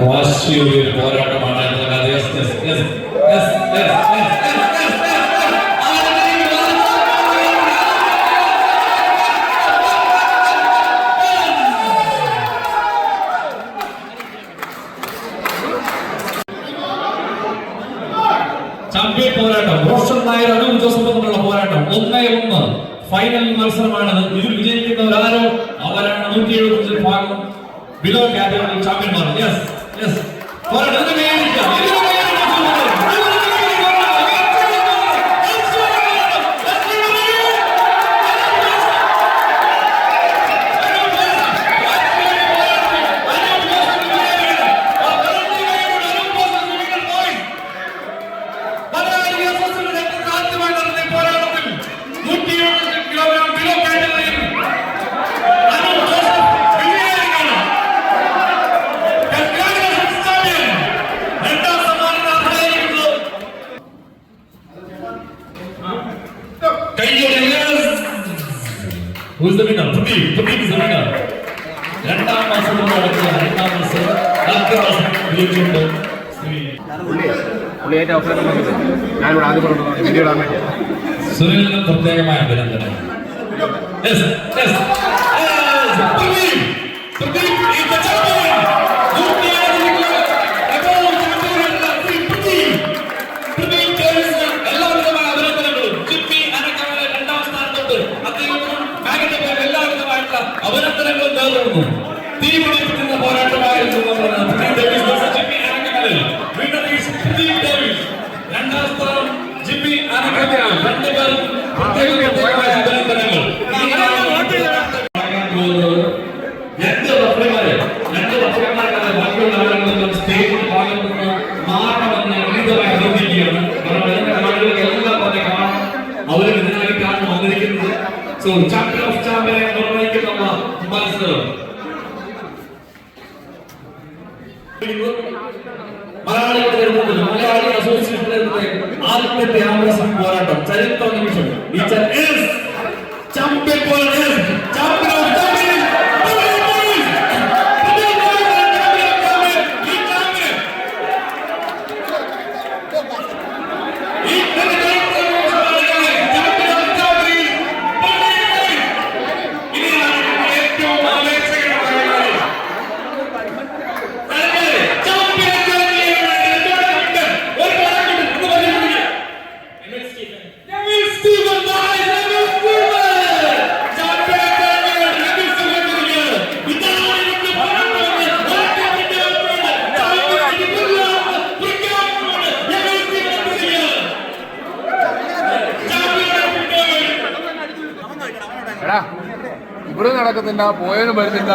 വാശിയുടെ പോരാട്ടമാണ്. ചാമ്പ്യൻ പോരാട്ടം റോഷൻ നായർ അനൂപ് ജോസഫ് തമ്മിലുള്ള പോരാട്ടം 1-1 ഫൈനൽ മത്സരമാണത്. ഇതിൽ വിജയിക്കുന്നവരാരോ അവരാണ് 175 ഭാഗം ബിലോ കാറ്റഗറി ചാമ്പ്യന്മാർ. യെസ് യെസ് പോരാട്ടം Who is the winner? Pradeep is the winner. രണ്ടാം മത്സരം നടക്കുക. രണ്ടാം മത്സരം ആദ്യ മത്സരം വിജയിച്ചുകൊണ്ട് സുനിലിന് പ്രത്യേകമായ അഭിനന്ദനം. എല്ലാവിധമായ അഭിനന്ദനങ്ങളും ജിമ്മി അനക്കവലെ രണ്ടാം സ്ഥാനത്തോട്ട് എല്ലാവിധമായിട്ടുള്ള അഭിനന്ദനങ്ങളും നേർന്നു. തീപിടിപ്പിക്കുന്ന പോരാട്ടമായിരുന്നു രണ്ടാം സ്ഥാനം ജിമ്മി അനക്കവല. രണ്ടുപേരും പ്രത്യേകമായ അഭിനന്ദനങ്ങൾ. രണ്ട് റഫറിമാരെ ബാക്കിയുള്ള ആളുകളും സ്റ്റേജിൽ ഭാഗം നിന്ന് മാറണമെന്ന് വിവിധമായി അഭ്യർത്ഥിക്കുകയാണ്. കാരണം അതിന്റെ ആളുകൾക്ക് എല്ലാം തന്നെ കാണാം. അവർ ഇതിനായിട്ടാണ് വന്നിരിക്കുന്നത്. സോ ചാമ്പ്യൻ ഓഫ് ചാമ്പ്യനെ നിർണ്ണയിക്കുന്ന മത്സരം മലയാളി അസോസിയേഷനിലെ ആദ്യത്തെ ആംബുലൻസ് പോരാട്ടം ചരിത്ര നിമിഷം. ചാമ്പ്യൻ പോരാട്ടം ചാമ്പ്യൻ ഓഫ് ചാമ്പ്യൻ ഇവിടെ നടക്കുന്നില്ല, പോയതിനും വരുന്നില്ല.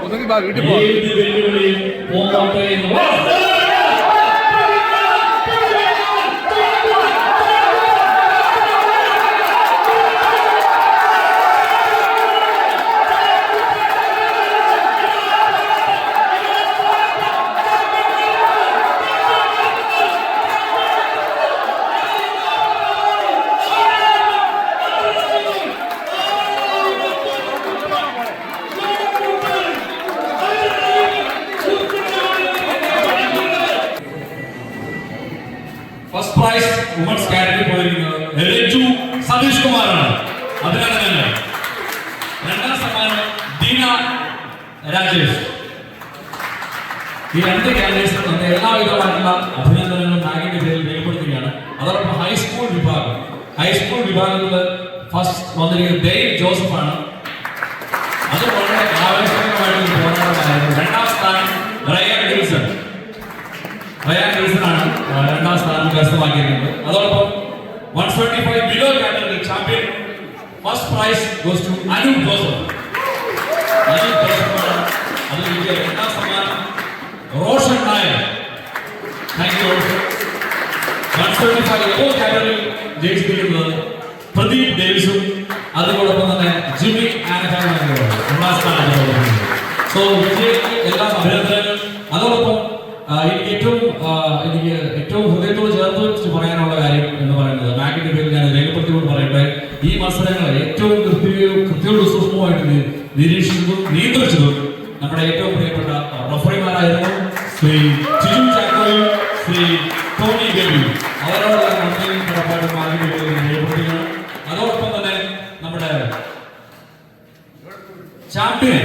ഒന്നുകിൽ വീട്ടിൽ പോകും. ഫസ്റ്റ് പ്രൈസ് വുമൻസ് കാറ്റഗറി പോയിരിക്കുന്നത് രജു സതീഷ് കുമാറാണ്. അഭിനന്ദനങ്ങൾ. രണ്ടാം സമ്മാനം ദീന രാജേഷ്. ഈ രണ്ട് കാൻഡിഡേറ്റ്സിനും തന്റെ എല്ലാവിധമായിട്ടുള്ള അഭിനന്ദനങ്ങളും ബാങ്കിന്റെ പേരിൽ രേഖപ്പെടുത്തുകയാണ്. അതോടൊപ്പം ഹൈസ്കൂൾ വിഭാഗത്തിൽ ഫസ്റ്റ് വന്നിരിക്കുന്നത് ദേവ് ജോസഫാണ്. അത് വളരെ ആവേശകരമായിട്ടുള്ള പോരാട്ടമായിരുന്നു. രണ്ടാം സ്ഥാനം റയാൻ വിൽസൺ ആണ് രണ്ടാം സ്ഥാനം കരസ്ഥമാക്കിയിരിക്കുന്നത്. അതോടൊപ്പം 175 below category champion first prize goes to Anu Joseph. അതിലേക്ക് രണ്ടാം സമ്മാനം Roshan Nair. Thank you. 175 category ജയിച്ചിരിക്കുന്നത് പ്രദീപ് ഡേവിസും അതോടൊപ്പം തന്നെ ജിമ്മി ആനക്കാനും ഒന്നാം സ്ഥാനം. സോ വിജയ്ക്ക് എല്ലാം അഭിനന്ദനങ്ങൾ. അതോടൊപ്പം എനിക്ക് ഏറ്റവും ഹൃദയത്തോട് ചേർത്ത് വെച്ച് പറയാനുള്ള കാര്യം എന്ന് പറയുന്നത് മാഗിന്റെ പേരിൽ ഞാൻ രേഖപ്പെടുത്തിക്കൊണ്ട് പറയട്ടെ, ഈ മത്സരങ്ങളെ ഏറ്റവും കൃത്യവും സൂക്ഷ്മമായിട്ട് നിരീക്ഷിച്ചതും നിയന്ത്രിച്ചതും നമ്മുടെ ഏറ്റവും പ്രിയപ്പെട്ട റഫറിമാരായിരുന്നു ശ്രീ ജിജു ചാക്കോയും ശ്രീ ടോണി ഗബിയും. അവരോടുള്ള നന്ദിയും കടപ്പാടും മാഗിന്റെ പേരിൽ രേഖപ്പെടുത്തുകയാണ്. അതോടൊപ്പം തന്നെ നമ്മുടെ ചാമ്പ്യൻ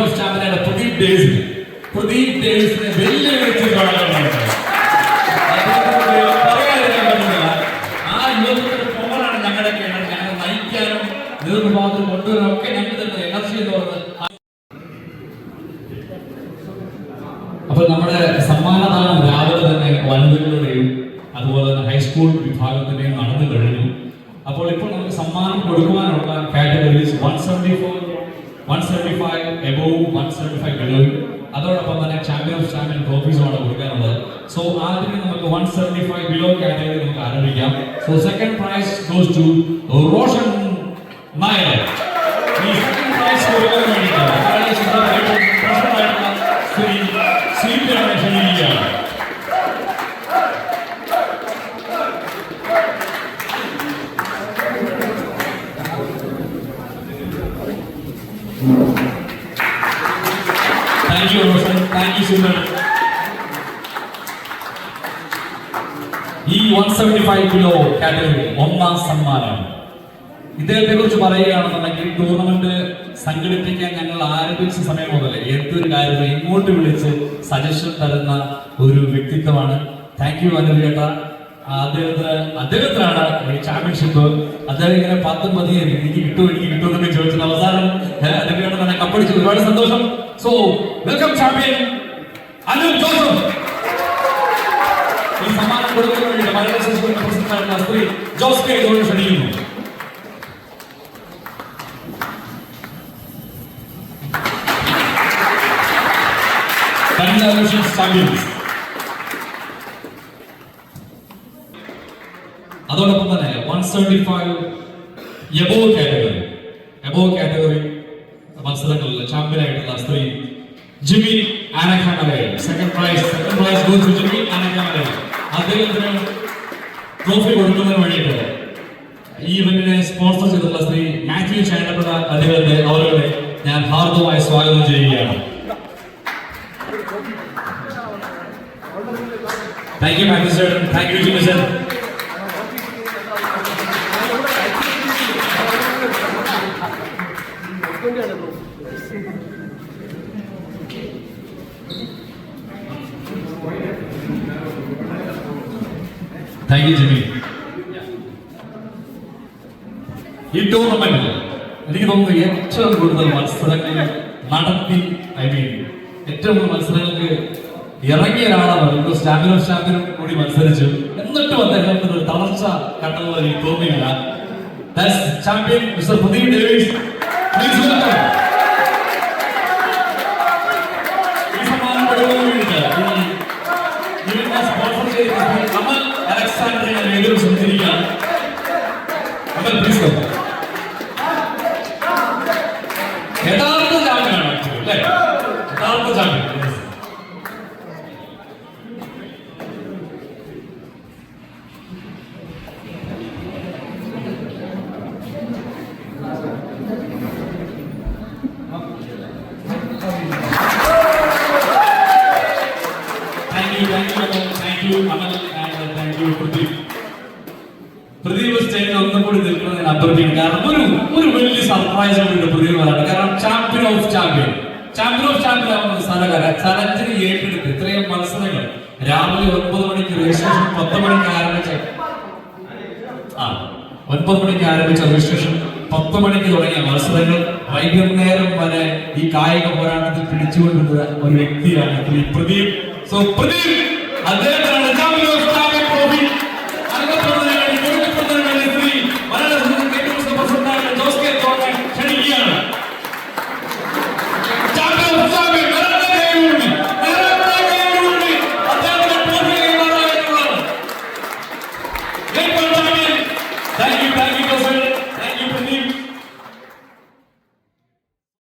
ഓഫ് ചാമ്പ്യനായ പ്രദീപ് ഡേവിസിനെ വെല്ലുവിളിച്ച് ആ യുവത്തിന്റെ പവറാണ് ഞങ്ങളെ നയിക്കാനും നേതൃത്വം കൊണ്ടുവരാനും ഒക്കെ ഞങ്ങൾക്ക് തന്നെ എനർജി എന്ന് പറയുന്നത്. അപ്പൊ നമ്മുടെ സമ്മാനദാനം രാവിലെ തന്നെ വനിതകളുടെയും അതുപോലെ തന്നെ ഹൈസ്കൂൾ വിഭാഗത്തിന്റെയും നടന്നു കഴിഞ്ഞു. അപ്പോൾ ഇപ്പോൾ നമുക്ക് സമ്മാനം കൊടുക്കുവാനുള്ള കാറ്റഗറീസ് 175 എബോവ് 175 below. അതോടൊപ്പം തന്നെ ചാമ്പ്യൻ ഓഫ് ചാമ്പ്യൻ ട്രോഫീസുമാണ് കൊടുക്കാനുള്ളത്. സോ ആദ്യം നമുക്ക് 175 ബിലോ കാറ്റഗറി നമുക്ക് ആരംഭിക്കാം. So second prize goes to Roshan Nair. ഈ സെക്കൻഡ് പ്രൈസ് കൊടുക്കാൻ വേണ്ടിയിട്ടാണ് ക്ഷണിക്കുകയാണ്. Thank you, Roshan. Thank you, Suman. ഈ 175 കിലോ കാറ്റഗറി ഒന്നാം സമ്മാനം. ഇദ്ദേഹത്തെ കുറിച്ച് പറയുകയാണെന്നുണ്ടെങ്കിൽ ടൂർണമെന്റ് സംഘടിപ്പിക്കാൻ ഞങ്ങൾ ആരംഭിച്ച സമയം മുതൽ എന്തൊരു കാര്യവും ഇങ്ങോട്ട് വിളിച്ച് സജഷൻ തരുന്ന ഒരു വ്യക്തിത്വമാണ്. താങ്ക് യു അനു ചേട്ടാ. അദ്ദേഹത്തിനാണ് ഈ ചാമ്പ്യൻഷിപ്പ്. അദ്ദേഹം ഇങ്ങനെ 10 മതി എനിക്ക് കിട്ടുമെന്നൊക്കെ ചോദിച്ചത് അവസാനം അദ്ദേഹം തന്നെ കപ്പടിച്ചു. ഒരുപാട് സന്തോഷം. So welcome champion Anu Joseph. ഈ സമ്മാനം കൊടുക്കുന്നതിന് വേണ്ടി മലയാള സ്ത്രീ ജോസ് കെ ജോർജ് ക്ഷണിക്കുന്നു. ചാമ്പ്യൻസ്. അതോടൊപ്പം തന്നെ 175 എബോവ് കാറ്റഗറി മത്സരങ്ങളിൽ ചാമ്പ്യനായിട്ടുള്ള സ്ത്രീ ജിമ്മി ആനക്കാനവേ. Second prize goes to Jimmy ആനക്കാനവേ. അദ്ദേഹത്തിന് ട്രോഫി കൊടുക്കുന്നതിന് വേണ്ടിയിട്ട് ഈ ഇവന്റിനെ സ്പോൺസർ ചെയ്തിട്ടുള്ള ശ്രീ മാത്യു ചാണ്ടപ്പുഴ അവരുടെ ഞാൻ ഹാർദവമായി സ്വാഗതം ചെയ്യുകയാണ്. Thank you Mathew sir. Thank you Jimmy sir. Thank you Jimmy. ഈ ടൂർണമെന്റിൽ എനിക്ക് തോന്നുന്നു ഏറ്റവും കൂടുതൽ മത്സരങ്ങൾ നടത്തി ഏറ്റവും കൂടുതൽ മത്സരങ്ങൾക്ക് ഇറങ്ങിയ ഒരാളാണ്. ചാമ്പ്യൻ ഓഫ് ചാമ്പ്യനും കൂടി മത്സരിച്ചു. എന്നിട്ടും അദ്ദേഹത്തിന് തളർച്ച കണ്ടതുപോലെ എനിക്ക് തോന്നിയില്ല. Champion mister Pradeep Davis. Please welcome. ഈ സമ്മാനം കൊടുക്കുന്നതിന് വേണ്ടിയിട്ട് സ്പോൺസർ ചെയ്തിട്ടുള്ള അമൽ അലക്സാണ്ടറിനെ വേദിയിൽ ക്ഷണിച്ചിരിക്കുകയാണ്. അമൽ പ്ലീസ് വെൽക്കം. യഥാർത്ഥ ചാമ്പ്യനാണ് അല്ലേ? യഥാർത്ഥ ചാമ്പ്യൻ. പ്രദീപ് സ്റ്റേജിൽ ഒന്നും കൂടി നിൽക്കുന്നത് ഞാൻ അഭ്യർത്ഥിക്കുന്നു. കാരണം ഒരു വലിയ സർപ്രൈസ് ഉണ്ട് പ്രദീപ് വരാണ്. കാരണം ചാമ്പ്യൻ ഓഫ് ചാമ്പ്യൻ ആവുന്ന സ്ഥലത്തിന് ഏറ്റെടുത്ത് ഇത്രയും മത്സരങ്ങൾ രാവിലെ 9 മണിക്ക് രജിസ്ട്രേഷൻ 10 മണിക്ക് ആരംഭിച്ച 9 മണിക്ക് ആരംഭിച്ച രജിസ്ട്രേഷൻ 10 മണിക്ക് തുടങ്ങിയ മത്സരങ്ങൾ വൈകുന്നേരം വരെ ഈ കായിക പോരാട്ടത്തിൽ പിടിച്ചുകൊണ്ടിരുന്ന ഒരു വ്യക്തിയാണ് പ്രദീപ്. സോ പ്രദീപ് അദ്ദേഹത്തിനാണ്